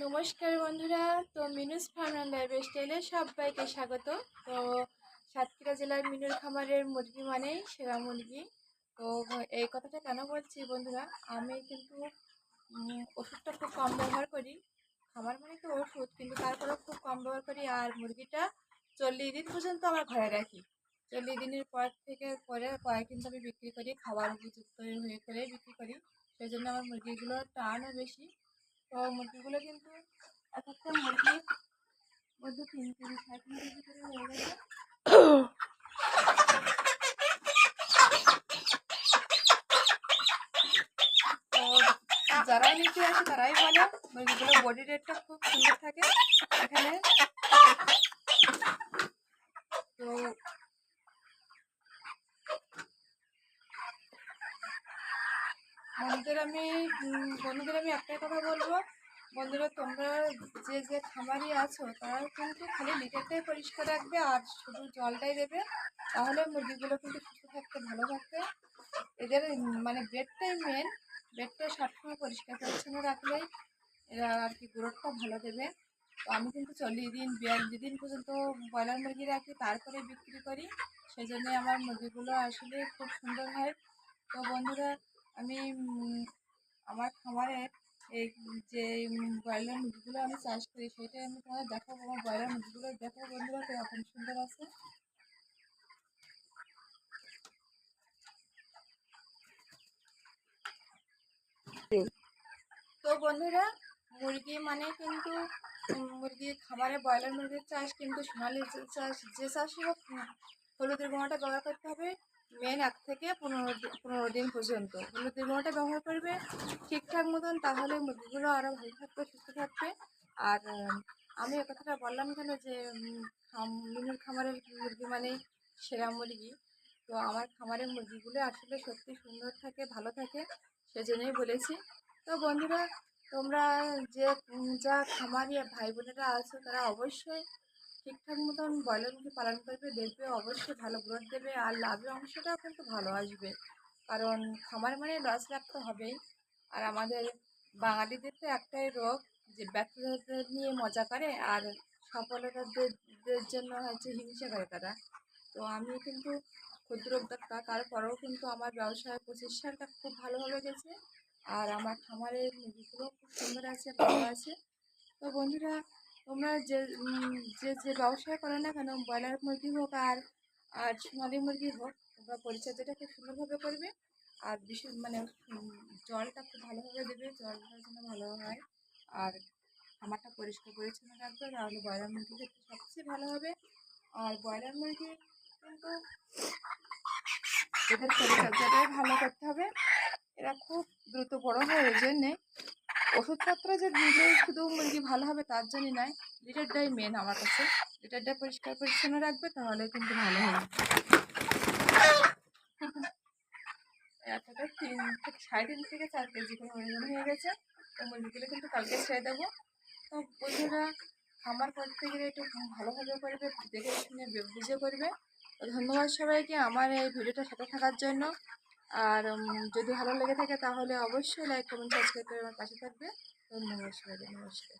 নমস্কার বন্ধুরা। তো মিনুস ফার্ম অ্যান্ড লাইফস্টাইলে সবাইকে স্বাগত। তো সাতক্ষীরা জেলার মিনুর খামারের মুরগি মানেই সেরা মুরগি। তো এই কথাটা কেন বলছি বন্ধুরা, আমি কিন্তু ওষুধটা খুব কম ব্যবহার করি। খামার মানে তো ওষুধ, কিন্তু তারপরেও খুব কম ব্যবহার করি। আর মুরগিটা 40 দিন পর্যন্ত আমার ঘরে রাখি। 40 দিনের পরে কিন্তু আমি বিক্রি করি, খাবার উপযুক্ত হয়ে করে বিক্রি করি। সেই জন্য আমার মুরগিগুলোর টানও বেশি। তো মুরগিগুলো কিন্তু এক একটা মুরগির মধ্যে 3 কেজি 3.5 কেজি করে হয়ে গেছে। তো যারাই নিতে আসে তারাই বলে মুরগিগুলো বডি রেটটা খুব সুন্দর থাকে এখানে। তো বন্ধুদের আমি একটাই কথা বলবো, বন্ধুরা তোমরা যে খামারি আছো তারা কিন্তু খালি লিটারটাই পরিষ্কার রাখবে আর শুধু জলটাই দেবে, তাহলে মুরগিগুলো কিন্তু সুস্থ থাকতে, ভালো থাকবে। এদের মানে বেডটাই মেন, বেডটা সবসময় পরিষ্কার পরিচ্ছন্ন রাখলেই এরা আর কি গ্রোথটা ভালো দেবে। তো আমি কিন্তু 40 দিন 42 দিন পর্যন্ত ব্রয়লার মুরগি রাখি, তারপরে বিক্রি করি। সেই জন্যে আমার মুরগিগুলো আসলে খুব সুন্দর হয়। তো বন্ধুরা আমি আমার খামারে এই যে ব্রয়লার মুরগিগুলো আমি চাষ করি সেটাই আমি তোমাদের দেখাবো। আমার ব্রয়লার মুরগিগুলো দেখো বন্ধুরা এখন সুন্দর আছে। তো বন্ধুরা মুরগি মানে কিন্তু মুরগির খামারে ব্রয়লার মুরগির চাষ কিন্তু সোনালি চাষ যে চাষই হোক, হলুদের গুঁড়োটা ব্যবহার করতে হবে মেন 1 থেকে 15 দিন পর্যন্ত। হলুদের গুঁড়োটা ব্যবহার করবে ঠিকঠাক মতন, তাহলে মুরগিগুলো আরও ভালো থাকবে, সুস্থ থাকবে। আর আমি এ কথাটা বললাম কেন যে মিনুর খামারের মুরগি মানে সেরা মুরগি। তো আমার খামারের মুরগিগুলো আসলে সত্যি সুন্দর থাকে, ভালো থাকে, সেজন্যই বলেছি। তো বন্ধুরা তোমরা যা খামারি ভাই বোনেরা আছো তারা অবশ্যই ঠিকঠাক মতন ব্রয়লার মুরগি পালন করবে, দেখবে অবশ্যই ভালো গ্রোথ দেবে আর লাভের অংশটাও কিন্তু ভালো আসবে। কারণ খামার মানে লস লাভ তো হবেই। আর আমাদের বাঙালিদের তো একটাই রোগ যে ব্যর্থতাদের নিয়ে মজা করে আর সফলতাদের জন্য হচ্ছে হিংসা করে তারা। তো আমি কিন্তু ক্ষুদ্র উদ্যোক্তা, তারপরেও কিন্তু আমার ব্যবসায় প্রচেষ্টাটা খুব ভালোভাবে গেছে। আর আমার খামারের মুরগিগুলো খুব সুন্দর আছে, ভালো আছে। তো বন্ধুরা তোমরা যে ব্যবসায় করো না কেন, ব্রয়লার মুরগি হোক আর আর সোনালি মুরগি হোক, তোমরা পরিচর্যাটা খুব সুন্দরভাবে করবে। আর বিশেষ মানে জলটা খুব ভালোভাবে দেবে, জলটা যেন ভালো হয়। আর খামারটা পরিষ্কার পরিচ্ছন্ন রাখবে, তাহলে ব্রয়লার মুরগি ক্ষেত্রে সবচেয়ে ভালো হবে। আর ব্রয়লার মুরগি কিন্তু এদের পরিচর্যাটাই ভালো করতে হবে। এরা খুব দ্রুত বড় হয়, ওই জন্যে ওষুধপত্র যে দিলেই শুধু মুরগি ভালো হবে তার জন্যই নয়, লিটারটাই মেন আমার কাছে। লিটারটা পরিষ্কার পরিচ্ছন্ন রাখবে তাহলে কিন্তু ভালো হবে। এতটা 3.5 থেকে 4 কেজি করে ওজন হয়ে গেছে। তো মুরগিগুলো কিন্তু কালকে ছেড়ে দেবো। তো বন্ধুরা খামার করতে গেলে একটু ভালোভাবে করবে, দেখে শুনে বুঝে করবে। তো ধন্যবাদ সবাইকে আমার এই ভিডিওটার সাথে থাকার জন্য। আর যদি ভালো লেগে থাকে তাহলে অবশ্যই লাইক কমেন্ট সাবস্ক্রাইব করে আমার পাশে থাকবে। ধন্যবাদ সবাইকে, নমস্কার।